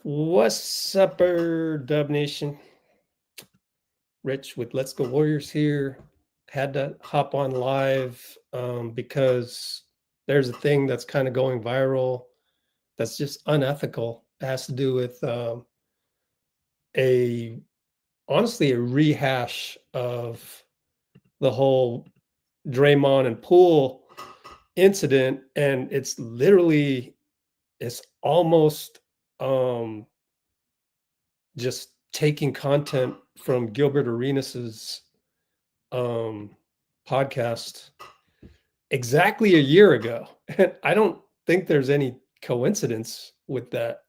What's up, Dub Nation? Rich with Let's Go Warriors here. Had to hop on live because there's a thing that's kind of going viral that's just unethical. It has to do with honestly a rehash of the whole Draymond and Poole incident, and it's almost just taking content from Gilbert Arenas' podcast exactly a year ago. And I don't think there's any coincidence with that.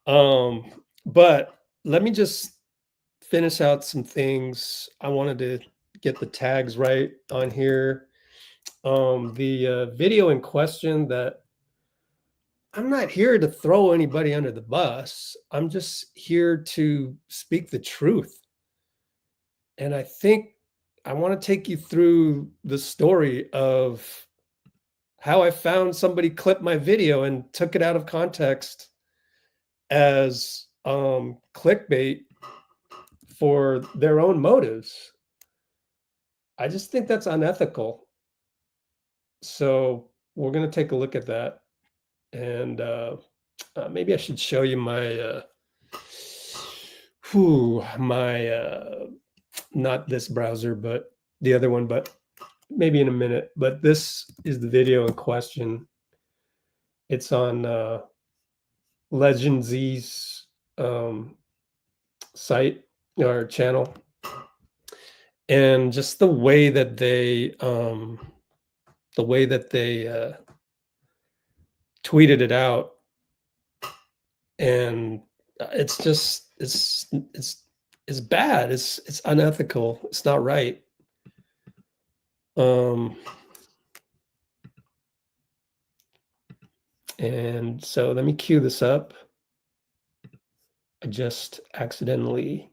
But let me just finish out some things. I wanted to get the tags right on here. The video in question, that I'm not here to throw anybody under the bus. I'm just here to speak the truth. And I think I want to take you through the story of how I found somebody clipped my video and took it out of context as clickbait for their own motives. I just think that's unethical. So we're going to take a look at that. And maybe I should show you my not this browser, but the other one, but maybe in a minute. But this is the video in question. It's on LegendZ's site or channel, and just the way that they tweeted it out, and it's bad. It's unethical. It's not right. And so let me cue this up. I just accidentally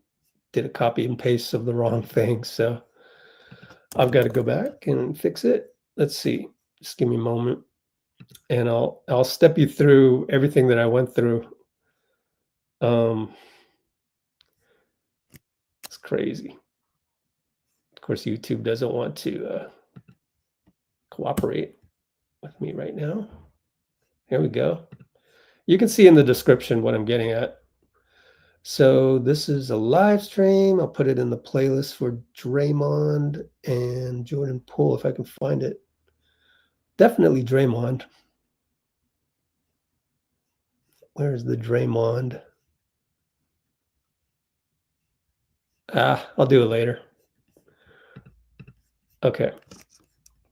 did a copy and paste of the wrong thing, so I've got to go back and fix it. Let's see. Just give me a moment, and I'll step you through everything that I went through. It's crazy. Of course, YouTube doesn't want to cooperate with me right now. Here we go. You can see in the description what I'm getting at. So this is a live stream. I'll put it in the playlist for Draymond and Jordan Poole if I can find it. Definitely Draymond. Where's the Draymond? I'll do it later. Okay.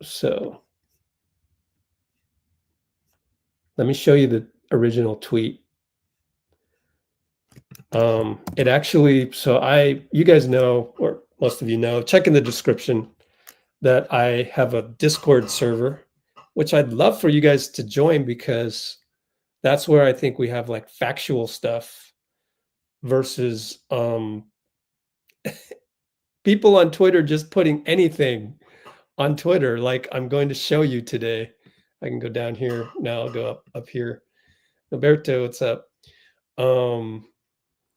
So let me show you the original tweet. It actually, you guys know, or most of you know, check in the description that I have a Discord server, which I'd love for you guys to join, because that's where I think we have like factual stuff versus people on Twitter just putting anything on Twitter, like I'm going to show you today. I can go down here now. I'll go up here. Roberto, what's up?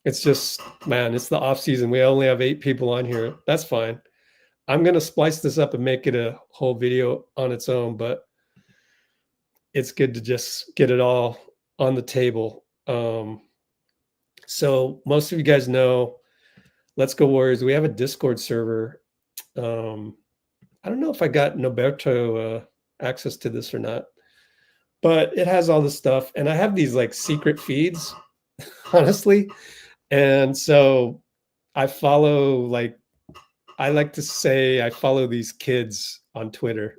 It's just, man, it's the off season. We only have 8 people on here. That's fine. I'm going to splice this up and make it a whole video on its own, but it's good to just get it all on the table. So most of you guys know, Let's Go Warriors, we have a Discord server. I don't know if I got Noberto access to this or not, but it has all the stuff. And I have these like secret feeds, honestly. And so I follow, like, I like to say I follow these kids on Twitter.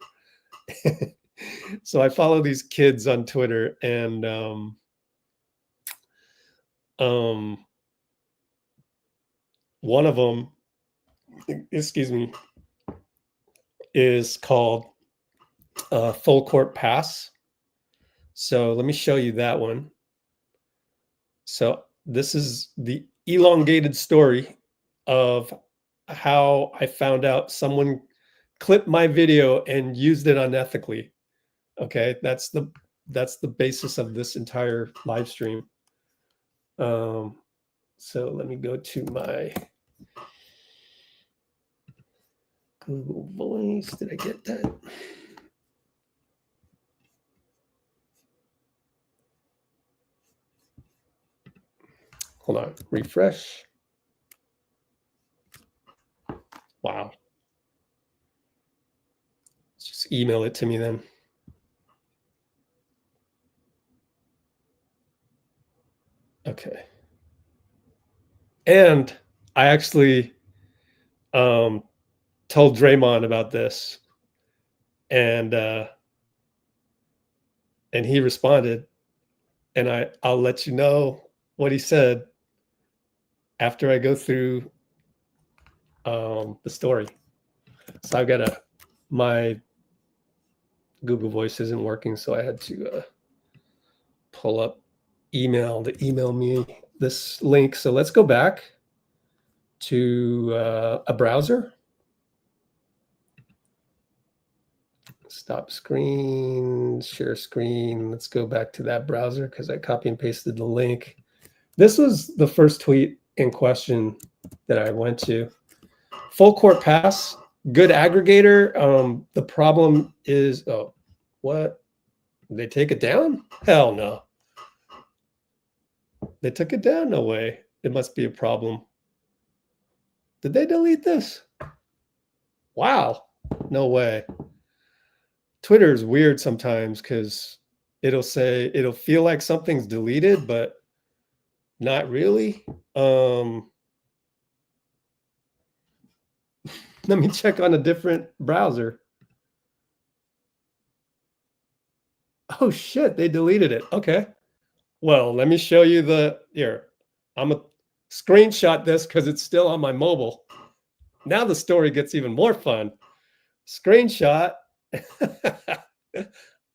So I follow these kids on Twitter, and one of them, excuse me, is called Full Court Pass. So let me show you that one. So this is the elongated story of how I found out someone clipped my video and used it unethically. Okay, that's the basis of this entire live stream. So let me go to my Google Voice. Did I get that? Hold on, refresh. Wow. Just email it to me then. Okay. And I actually told Draymond about this, and he responded, and I'll let you know what he said after I go through the story. So I've got my Google Voice isn't working, so I had to pull up email to email me this link. So let's go back to a browser. Stop screen, share screen. Let's go back to that browser because I copy and pasted the link. This was the first tweet in question that I went to. Full court pass, good aggregator. The problem is, oh, what? They take it down? Hell no. They took it down? No way. It must be a problem. Did they delete this? Wow. No way. Twitter is weird sometimes because it'll feel like something's deleted, but not really. Let me check on a different browser. Oh shit, they deleted it. Okay. Well, let me show you here. I'm a screenshot this because it's still on my mobile. Now the story gets even more fun. Screenshot.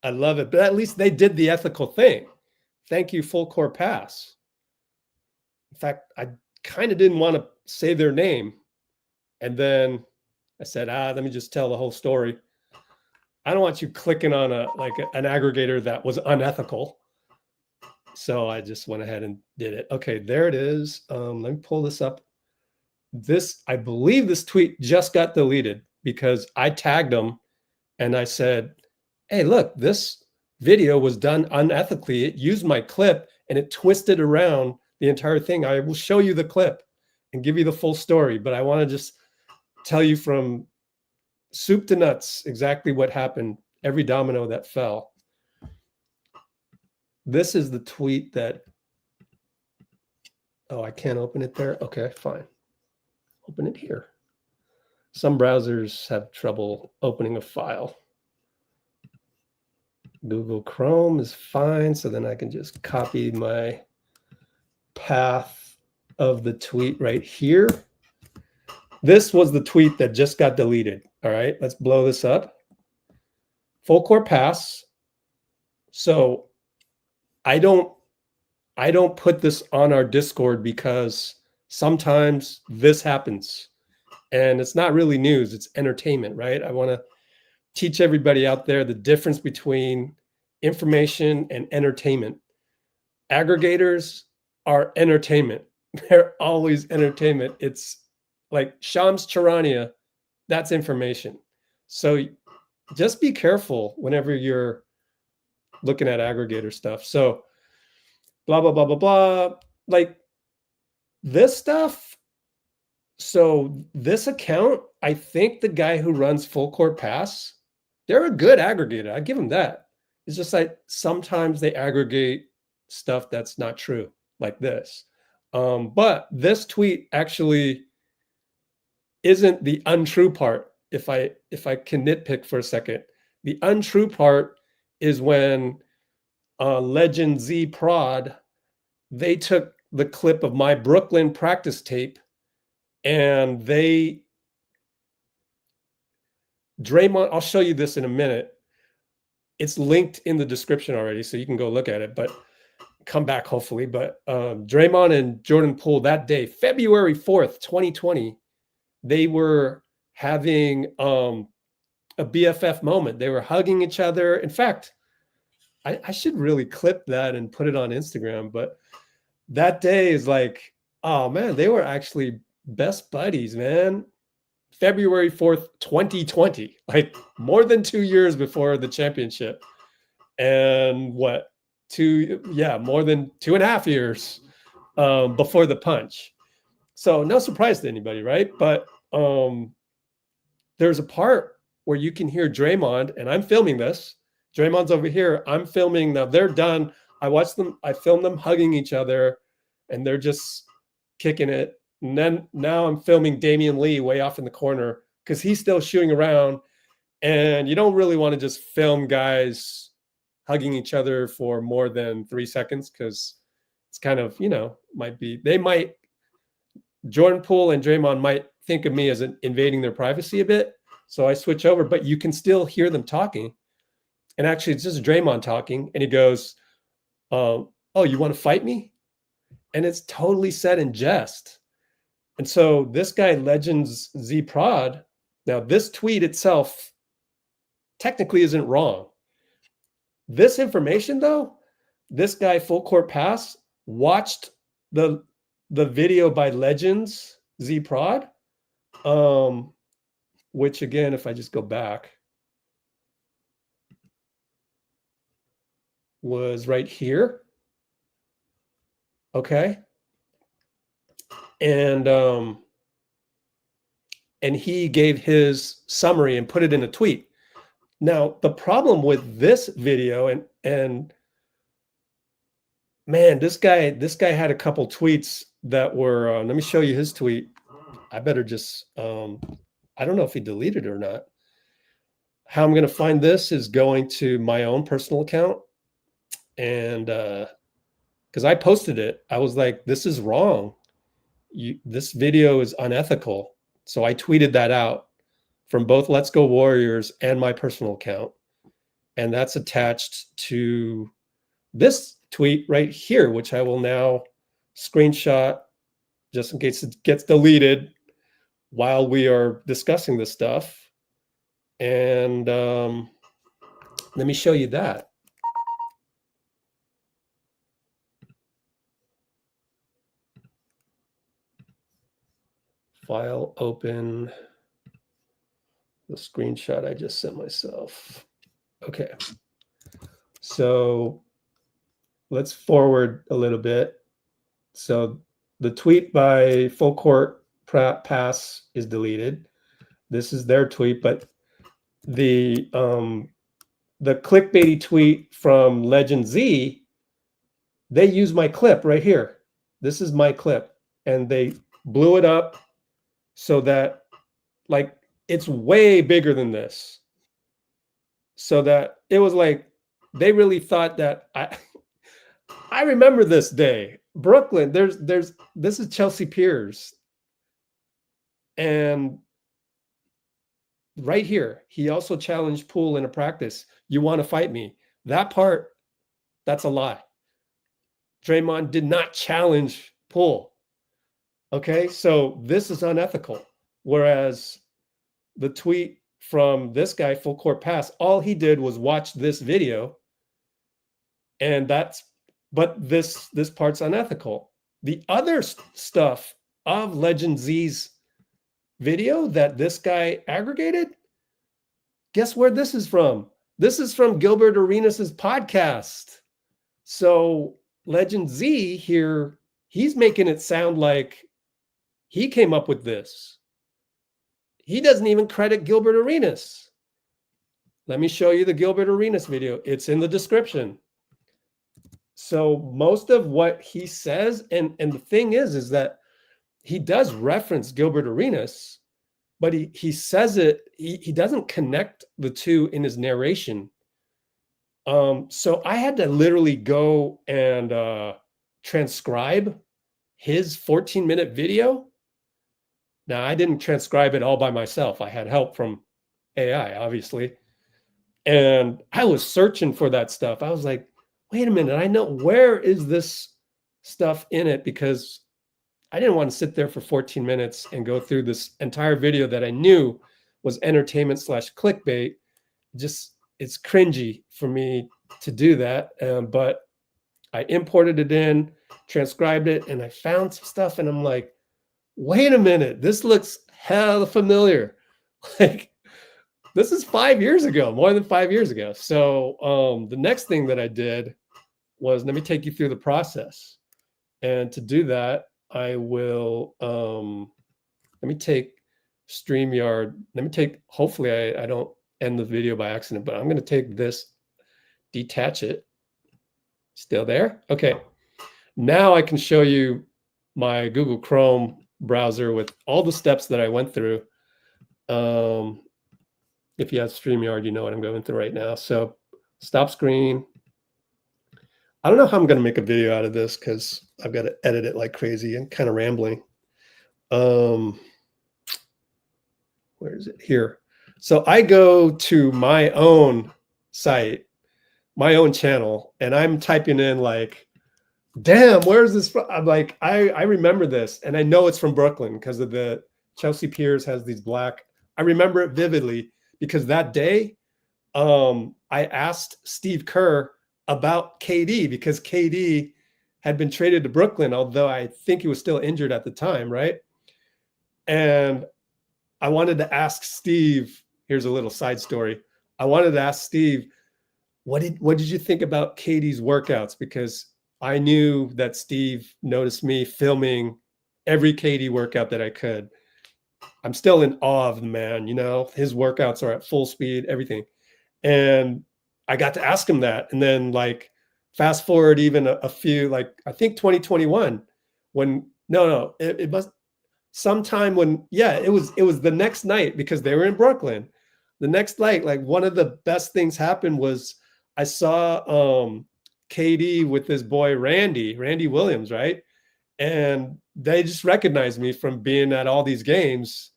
I love it, but at least they did the ethical thing. Thank you, full court pass. In fact, I kind of didn't want to say their name. And then I said, let me just tell the whole story. I don't want you clicking on an aggregator that was unethical. So I just went ahead and did it. Okay, there it is. Let me pull this up. I believe this tweet just got deleted because I tagged them and I said, hey, look, this video was done unethically. It used my clip and it twisted around the entire thing. I will show you the clip and give you the full story, but I want to just tell you from soup to nuts exactly what happened, every domino that fell. This is the tweet that, oh, I can't open it there. Okay, fine. Open it here. Some browsers have trouble opening a file. Google Chrome is fine, so then I can just copy my path of the tweet right here. This was the tweet that just got deleted. All right, let's blow this up. Full court pass. So I don't put this on our Discord because sometimes this happens and it's not really news, it's entertainment, right? I want to teach everybody out there the difference between information and entertainment. Aggregators are entertainment. They're always entertainment. It's like Shams Charania, that's information. So just be careful whenever you're looking at aggregator stuff. So blah, blah, blah, blah, blah. Like this stuff. So this account, I think the guy who runs Full Court Pass, they're a good aggregator. I give them that. It's just like sometimes they aggregate stuff that's not true, like this. But this tweet actually isn't the untrue part. If I can nitpick for a second, the untrue part is when LegendZ Prod, they took the clip of my Brooklyn practice tape and Draymond, I'll show you this in a minute. It's linked in the description already, so you can go look at it, but come back hopefully. But Draymond and Jordan Poole that day, February 4th, 2020, they were having a BFF moment. They were hugging each other. In fact, I should really clip that and put it on Instagram, but that day is like, oh man, they were actually best buddies, man. February 4th, 2020, like more than 2 years before the championship. And what, more than 2.5 years before the punch. So no surprise to anybody, right? But there's a part where you can hear Draymond, and I'm filming this. Draymond's over here. I'm filming. Now they're done. I watched them. I filmed them hugging each other, and they're just kicking it. And then now I'm filming Damian Lee way off in the corner because he's still shooting around. And you don't really want to just film guys hugging each other for more than 3 seconds because it's kind of, Jordan Poole and Draymond might think of me as invading their privacy a bit. So I switch over, but you can still hear them talking. And actually, it's just Draymond talking. And he goes, oh, you want to fight me? And it's totally said in jest. And so this guy, LegendZ Prod, now this tweet itself technically isn't wrong. This information, though, this guy, Full Court Pass, watched the video by LegendZ Prod, which again, if I just go back, was right here. Okay. And he gave his summary and put it in a tweet. Now, the problem with this video, and man, this guy had a couple tweets that were, let me show you his tweet. I better just, I don't know if he deleted it or not. How I'm going to find this is going to my own personal account. And because I posted it, I was like, this is wrong. This video is unethical. So I tweeted that out from both Let's Go Warriors and my personal account. And that's attached to this tweet right here, which I will now screenshot just in case it gets deleted while we are discussing this stuff. And let me show you that. File open the screenshot I just sent myself. Okay. So let's forward a little bit. So the tweet by Full Court Pass is deleted. This is their tweet, but the clickbaity tweet from LegendZ, they use my clip right here. This is my clip, and they blew it up so that, like, it's way bigger than this. So that it was like, they really thought that I remember this day. Brooklyn, this is Chelsea Piers. And right here, he also challenged Poole in a practice. You want to fight me? That part, that's a lie. Draymond did not challenge Poole. Okay, so this is unethical. Whereas the tweet from this guy, Full Court Pass, all he did was watch this video, and but this part's unethical. The other stuff of LegendZ's video that this guy aggregated, guess where this is from? This is from Gilbert Arenas' podcast. So LegendZ here, he's making it sound like he came up with this. He doesn't even credit Gilbert Arenas. Let me show you the Gilbert Arenas video. It's in the description. So most of what he says, and the thing is that he does reference Gilbert Arenas, but he says it, he doesn't connect the two in his narration. So I had to literally go and transcribe his 14-minute video. Now, I didn't transcribe it all by myself. I had help from AI, obviously. And I was searching for that stuff. I was like, wait a minute, I know, where is this stuff in it? Because I didn't want to sit there for 14 minutes and go through this entire video that I knew was entertainment / clickbait. Just, it's cringy for me to do that. But I imported it in, transcribed it, and I found some stuff, and I'm like, wait a minute, this looks hella familiar. Like, this is 5 years ago, more than 5 years ago. So the next thing that I did was, let me take you through the process. And to do that, I will, let me take StreamYard. Let me take, hopefully I don't end the video by accident, but I'm going to take this, detach it. Still there? Okay. Now I can show you my Google Chrome browser with all the steps that I went through. If you have StreamYard, you know what I'm going through right now. So stop screen. I don't know how I'm going to make a video out of this because I've got to edit it like crazy and kind of rambling. Where is it? Here. So I go to my own site, my own channel, and I'm typing in like, damn, where's this from? I'm like, I remember this, and I know it's from Brooklyn because of the Chelsea Piers has these black. I remember it vividly because that day, I asked Steve Kerr about KD because KD had been traded to Brooklyn, although I think he was still injured at the time, right? And I wanted to ask Steve, here's a little side story. I wanted to ask Steve, what did you think about KD's workouts? Because I knew that Steve noticed me filming every KD workout that I could. I'm still in awe of the man, you know, his workouts are at full speed, everything. And I got to ask him that. And then like fast forward even a few, like I think 2021, when it must sometime when, yeah, it was the next night because they were in Brooklyn. The next night, like one of the best things happened was I saw KD with this boy Randy Williams, right? And they just recognized me from being at all these games.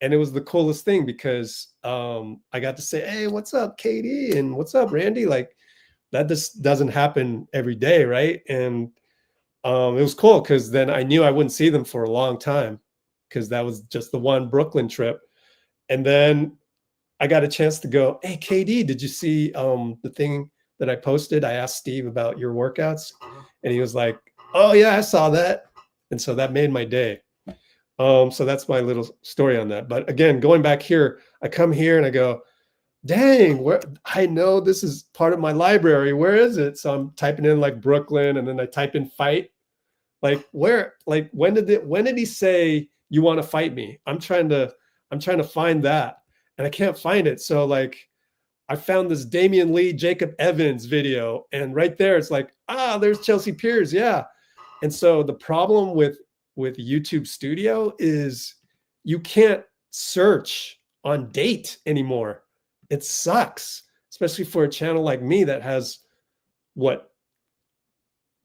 And it was the coolest thing because I got to say, hey, what's up, KD? And what's up, Randy? Like that just doesn't happen every day, right? And it was cool because then I knew I wouldn't see them for a long time because that was just the one Brooklyn trip. And then I got a chance to go, hey, KD, did you see the thing that I posted? I asked Steve about your workouts, and he was like, oh, yeah, I saw that. And so that made my day. So that's my little story on that. But again, going back here, I come here and I go, dang, where I know this is part of my library. Where is it? So I'm typing in like Brooklyn, and then I type in fight. Like where, like when did he say you want to fight me? I'm trying to find that, and I can't find it. So like I found this Damian Lee, Jacob Evans video, and right there it's like, there's Chelsea Piers, yeah. And so the problem with YouTube Studio is you can't search on date anymore. It sucks, especially for a channel like me that has what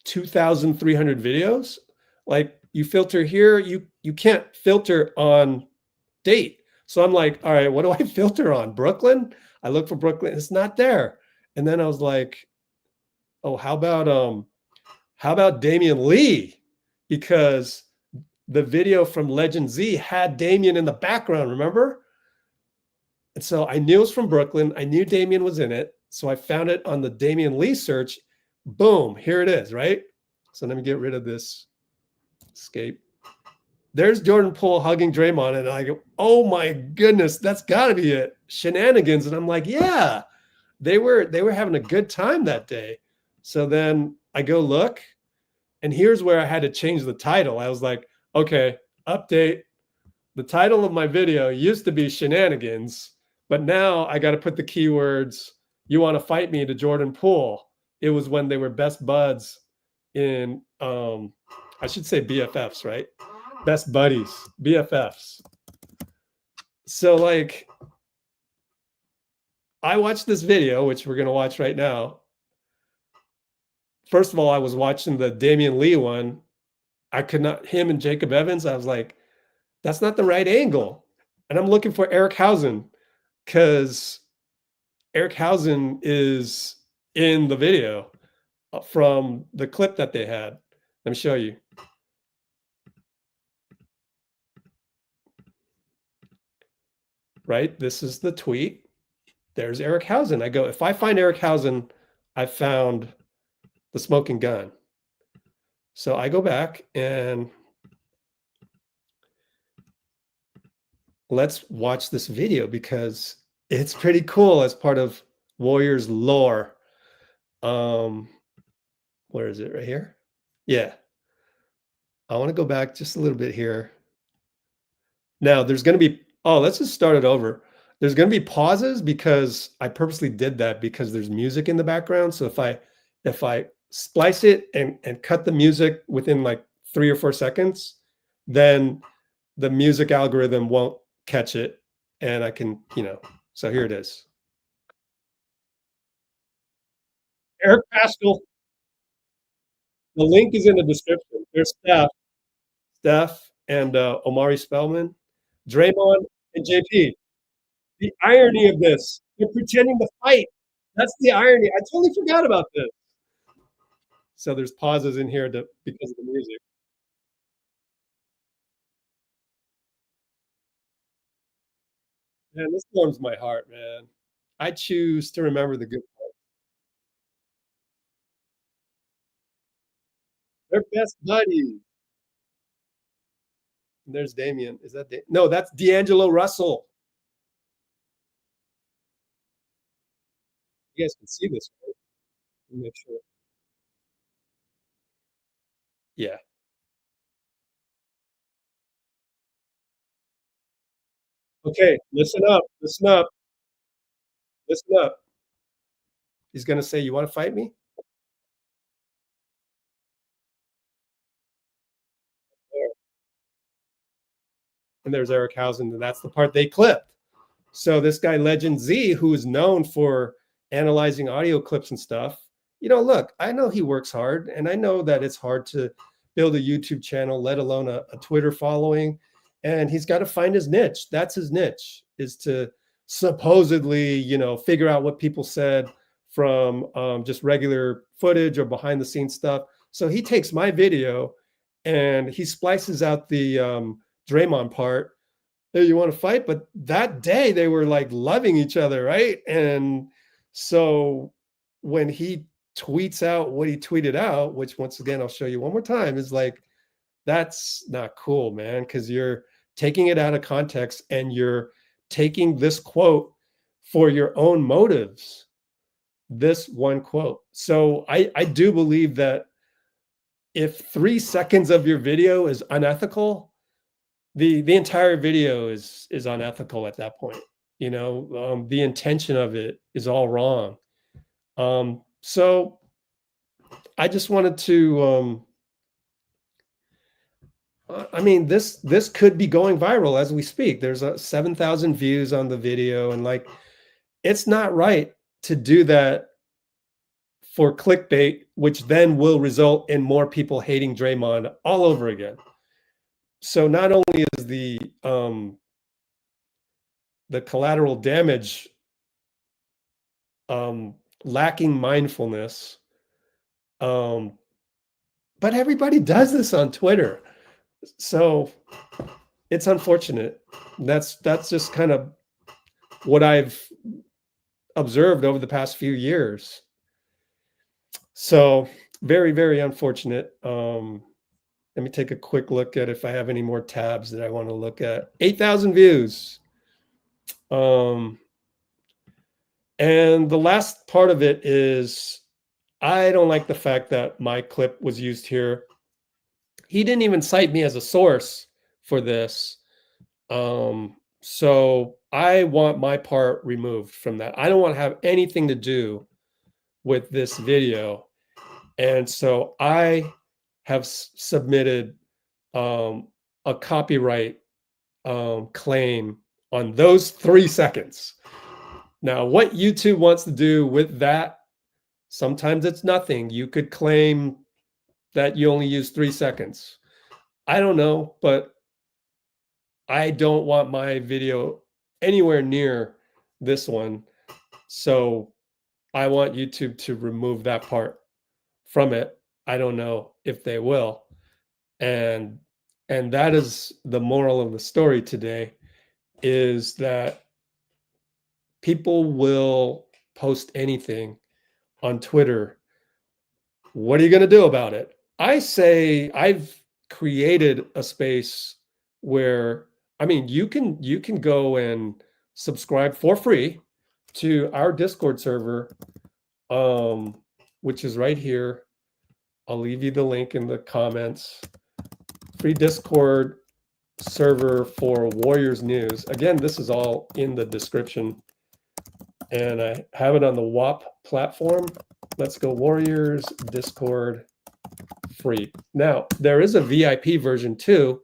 2,300 videos. Like you filter here, you can't filter on date. So I'm like, all right, what do I filter on? Brooklyn? I look for Brooklyn, it's not there. And then I was like, oh, how about Damian Lee? Because the video from LegendZ had Damian in the background, remember? And so I knew it was from Brooklyn. I knew Damian was in it. So I found it on the Damian Lee search. Boom, here it is, right? So let me get rid of this escape. There's Jordan Poole hugging Draymond, and I go, oh my goodness, that's got to be it. Shenanigans. And I'm like, yeah, they were having a good time that day. So then I go look, and here's where I had to change the title. I was like, okay, update. The title of my video used to be Shenanigans, but now I got to put the keywords, you want to fight me, to Jordan Poole. It was when they were best buds in, I should say BFFs, right? Best buddies, BFFs. So like, I watched this video, which we're going to watch right now. First of all, I was watching the Damian Lee one. I could not, him and Jacob Evans, I was like, that's not the right angle. And I'm looking for Eric Hausen because Eric Hausen is in the video from the clip that they had. Let me show you. Right? This is the tweet. There's Eric Hausen. I go, if I find Eric Hausen, I found the smoking gun. So I go back and let's watch this video because it's pretty cool as part of Warriors lore. Where is it? Right here? Yeah. I want to go back just a little bit here. Now there's going to be, oh, let's just start it over. There's going to be pauses because I purposely did that because there's music in the background. So if I splice it and cut the music within like 3 or 4 seconds, then the music algorithm won't catch it and I can, so here it is. Eric Pascal, the link is in the description. There's Steph and Omari Spellman, Draymond and JP. The irony of this, they're pretending to fight. That's the irony. I totally forgot about this. So there's pauses in here because of the music. Man, this warms my heart, man. I choose to remember the good part. They're best buddies. And there's Damien. Is that no? That's D'Angelo Russell. You guys can see this, right? Make sure. Yeah. Okay. Listen up. Listen up. Listen up. He's gonna say, "You want to fight me?" And there's Eric Hausen, and that's the part they clipped. So this guy LegendZ, who is known for analyzing audio clips and stuff, look, I know he works hard, and I know that it's hard to build a YouTube channel, let alone a Twitter following. And he's got to find his niche. That's his niche, is to supposedly, figure out what people said from just regular footage or behind the scenes stuff. So he takes my video and he splices out the Draymond part. Hey, you want to fight? But that day they were like loving each other, right? And so when he tweets out what he tweeted out, which once again I'll show you one more time, is like, that's not cool, man, because you're taking it out of context and you're taking this quote for your own motives. This one quote. So I do believe that if 3 seconds of your video is unethical, the entire video is unethical at that point. The intention of it is all wrong. So I just wanted to I mean, this could be going viral as we speak. There's 7,000 views on the video, and like, it's not right to do that for clickbait, which then will result in more people hating Draymond all over again. So not only is the collateral damage lacking mindfulness, but everybody does this on Twitter, so it's unfortunate. That's just kind of what I've observed over the past few years. So very, very unfortunate. Let me take a quick look at if I have any more tabs that I want to look at. 8,000 views. And the last part of it is, I don't like the fact that my clip was used here. He didn't even cite me as a source for this. So I want my part removed from that. I don't want to have anything to do with this video. And so I have submitted a copyright claim on those 3 seconds. Now, what YouTube wants to do with that, sometimes it's nothing. You could claim that you only use 3 seconds. I don't know, but I don't want my video anywhere near this one. So I want YouTube to remove that part from it. I don't know if they will. And that is the moral of the story today, is that people will post anything on Twitter What are you going to do about it? I say I've created a space where, I mean, you can go and subscribe for free to our Discord server, which is right here. I'll leave you the link in the comments. Free Discord server for Warriors News. Again, this is all in the description. And I have it on the WAP platform. Let's go Warriors Discord free. Now, there is a VIP version too.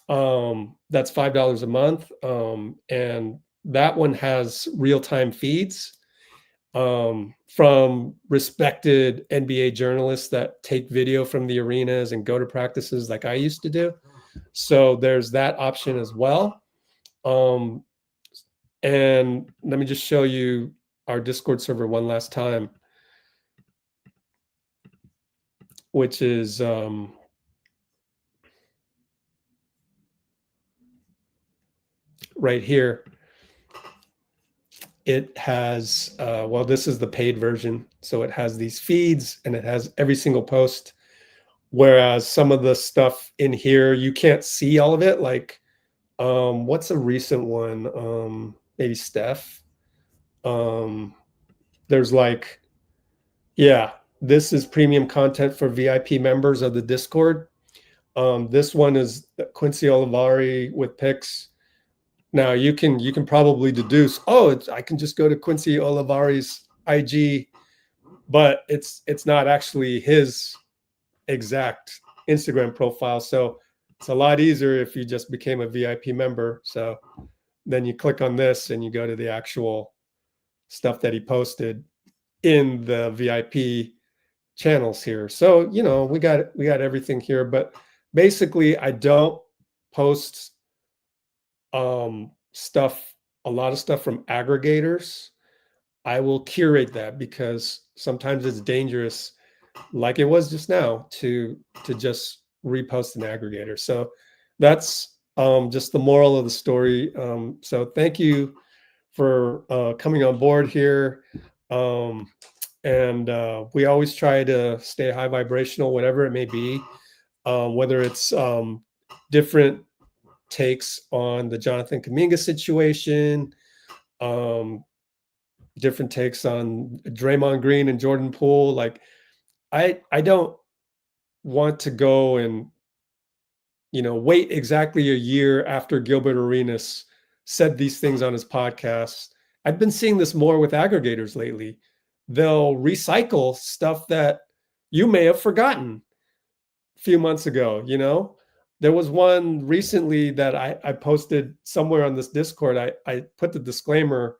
That's $5 a month. And that one has real-time feeds from respected NBA journalists that take video from the arenas and go to practices like I used to do. So there's that option as well. And let me just show you our Discord server one last time, which is right here. It has, well, this is the paid version. So it has these feeds and it has every single post. Whereas some of the stuff in here, you can't see all of it. Like, what's a recent one? Maybe Steph. There's like, yeah, this is premium content for VIP members of the Discord. This one is Quincy Olivari with pics. Now you can probably deduce, oh, I can just go to Quincy Olivari's IG, but it's not actually his exact Instagram profile. So it's a lot easier if you just became a VIP member. So then you click on this and you go to the actual stuff that he posted in the VIP channels here. So, you know, we got everything here, but basically I don't post stuff, a lot of stuff from aggregators. I will curate that because sometimes it's dangerous, like it was just now, to just repost an aggregator. So that's just the moral of the story. So thank you for coming on board here. And we always try to stay high vibrational, whatever it may be, whether it's different takes on the Jonathan Kuminga situation, different takes on Draymond Green and Jordan Poole. Like, I don't want to go and, you know, wait exactly a year after Gilbert Arenas said these things on his podcast. I've been seeing this more with aggregators lately. They'll recycle stuff that you may have forgotten a few months ago. You know, there was one recently that I posted somewhere on this Discord. I put the disclaimer,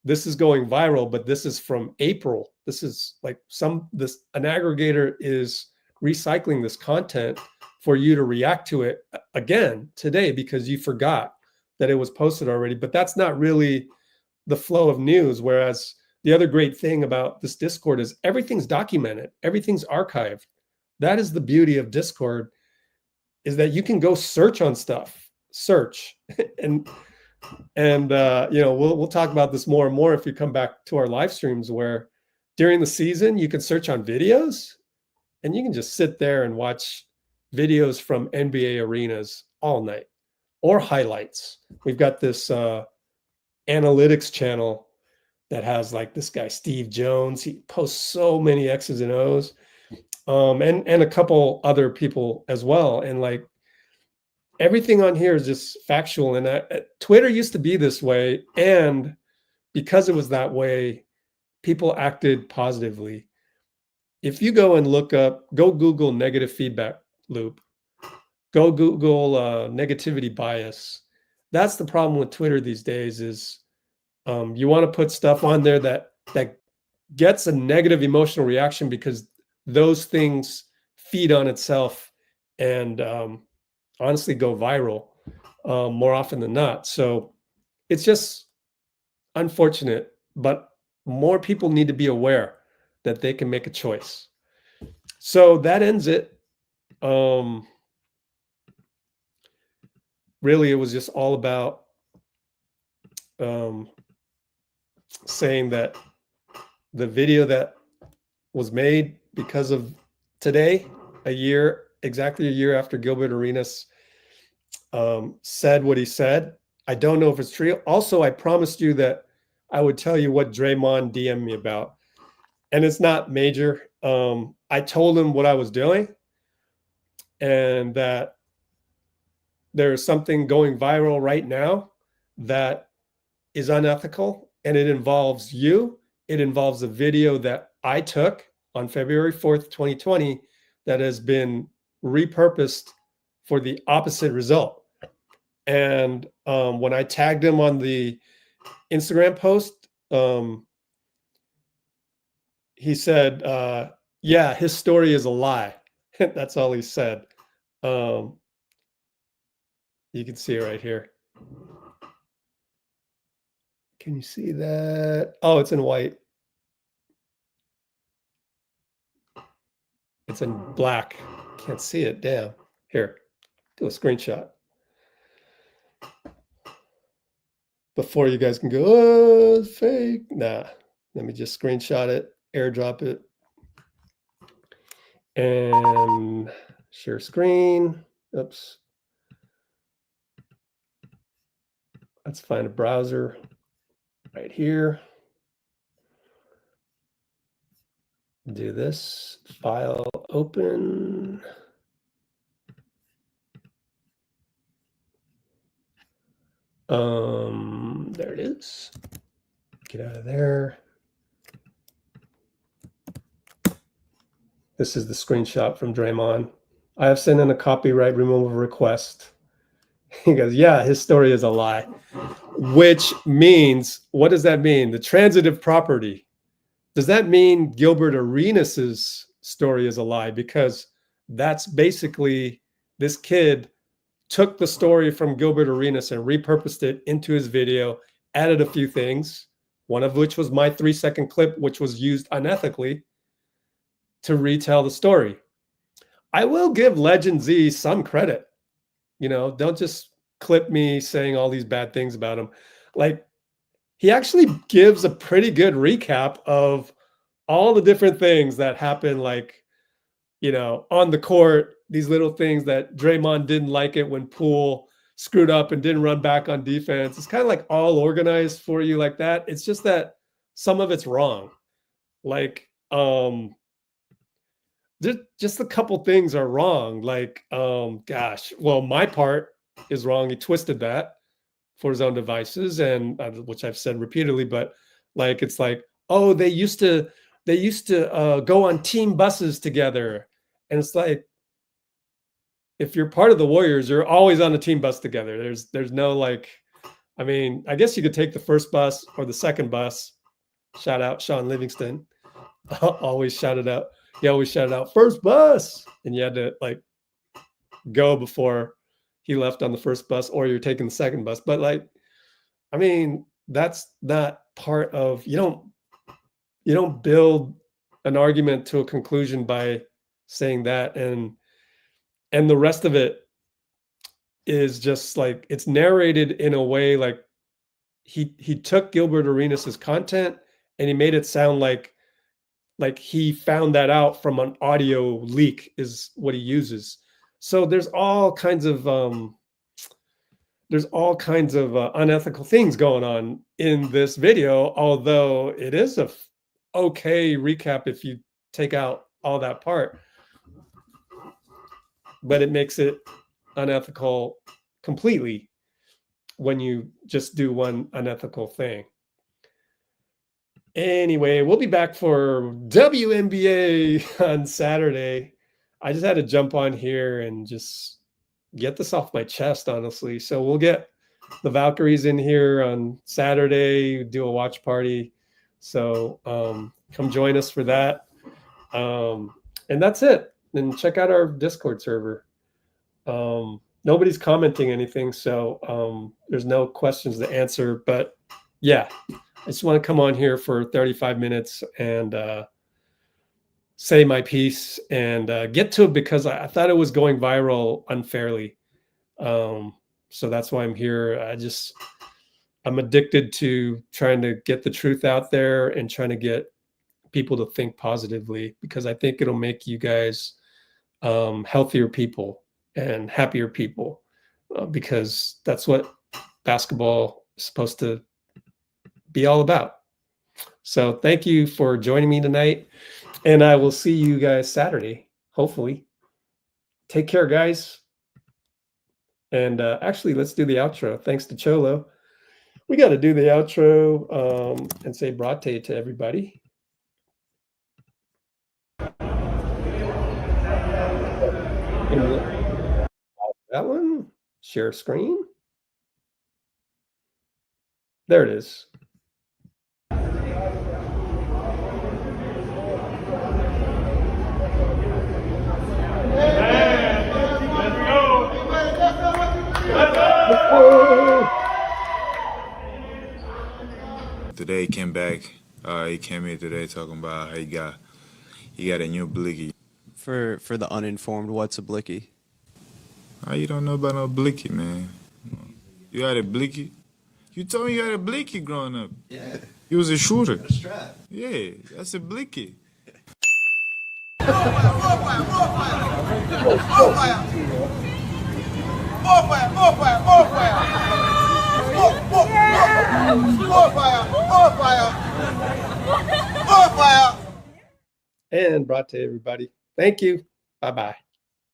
this is going viral, but this is from April. This is like an aggregator is recycling this content for you to react to it again today because you forgot that it was posted already. But that's not really the flow of news. Whereas the other great thing about this Discord is everything's documented, everything's archived. That is the beauty of Discord, is that you can go search on stuff, and you know, we'll talk about this more and more if you come back to our live streams, where during the season you can search on videos and you can just sit there and watch videos from NBA arenas all night, or highlights. We've got this analytics channel that has like this guy Steve Jones. He posts so many X's and O's, and a couple other people as well. And like, everything on here is just factual. And Twitter used to be this way, and because it was that way, people acted positively. If you go and go Google negative feedback loop, go Google negativity bias. That's the problem with Twitter these days, is you want to put stuff on there that gets a negative emotional reaction, because those things feed on itself and honestly go viral more often than not. So it's just unfortunate, but more people need to be aware that they can make a choice. So that ends it. Really, it was just all about saying that the video that was made because of today, exactly a year after Gilbert Arenas said what he said. I don't know if it's true. Also, I promised you that I would tell you what Draymond DM'd me about, and it's not major. I told him what I was doing and that there's something going viral right now that is unethical, and it involves you. It involves a video that I took on February 4th, 2020, that has been repurposed for the opposite result. And when I tagged him on the Instagram post, he said, yeah, his story is a lie. That's all he said. You can see it right here. Can you see that? Oh, it's in white. It's in black. Can't see it. Damn. Here, do a screenshot. Before you guys can go, oh, it's fake. Nah, let me just screenshot it, airdrop it, and share screen. Oops. Let's find a browser right here. Do this, file open. There it is. Get out of there. This is the screenshot from Draymond. I have sent in a copyright removal request. He goes, yeah, his story is a lie. Which means, what does that mean? The transitive property. Does that mean Gilbert Arenas's story is a lie? Because that's basically, this kid took the story from Gilbert Arenas and repurposed it into his video, added a few things, one of which was my 3-second clip, which was used unethically to retell the story. I will give LegendZ some credit. You know, don't just clip me saying all these bad things about him. Like, he actually gives a pretty good recap of all the different things that happen, like, you know, on the court, these little things that Draymond didn't like it when Poole screwed up and didn't run back on defense. It's kind of like all organized for you like that. It's just that some of it's wrong. Like, just a couple things are wrong. Like, gosh, well, my part is wrong. He twisted that for his own devices, and which I've said repeatedly, but like, it's like, oh, they used to go on team buses together. And it's like, if you're part of the Warriors, you're always on a team bus together. There's no, like, I mean, I guess you could take the first bus or the second bus. Shout out Sean Livingston. Always shouted out. He always shouted out first bus, and you had to like go before he left on the first bus, or you're taking the second bus. But like, I mean, that's not part of, you don't build an argument to a conclusion by saying that, and the rest of it is just like, it's narrated in a way like he took Gilbert Arenas's content and he made it sound like he found that out from an audio leak is what he uses. So there's all kinds of unethical things going on in this video, although it is a okay recap if you take out all that part, but it makes it unethical completely when you just do one unethical thing. Anyway, we'll be back for WNBA on Saturday. I just had to jump on here and just get this off my chest, honestly. So we'll get the Valkyries in here on Saturday, do a watch party. So come join us for that. And that's it. And check out our Discord server. Nobody's commenting anything, so there's no questions to answer. But yeah, I just want to come on here for 35 minutes and say my piece and get to it, because I thought it was going viral unfairly. So that's why I'm here. I'm addicted to trying to get the truth out there and trying to get people to think positively, because I think it'll make you guys healthier people and happier people, because that's what basketball is supposed to be all about. So thank you for joining me tonight, and I will see you guys Saturday, hopefully. Take care, guys. And actually, let's do the outro. Thanks to Cholo. We got to do the outro and say brate to everybody. That one, share screen. There it is. Today he came back. He came here today talking about how he got a new blicky. For the uninformed, what's a blicky? You don't know about no blicky, man. You had a blicky? You told me you had a blicky growing up. Yeah. You was a shooter. A strap. Yeah, that's a blicky. More And brought to everybody. Thank you. Bye-bye.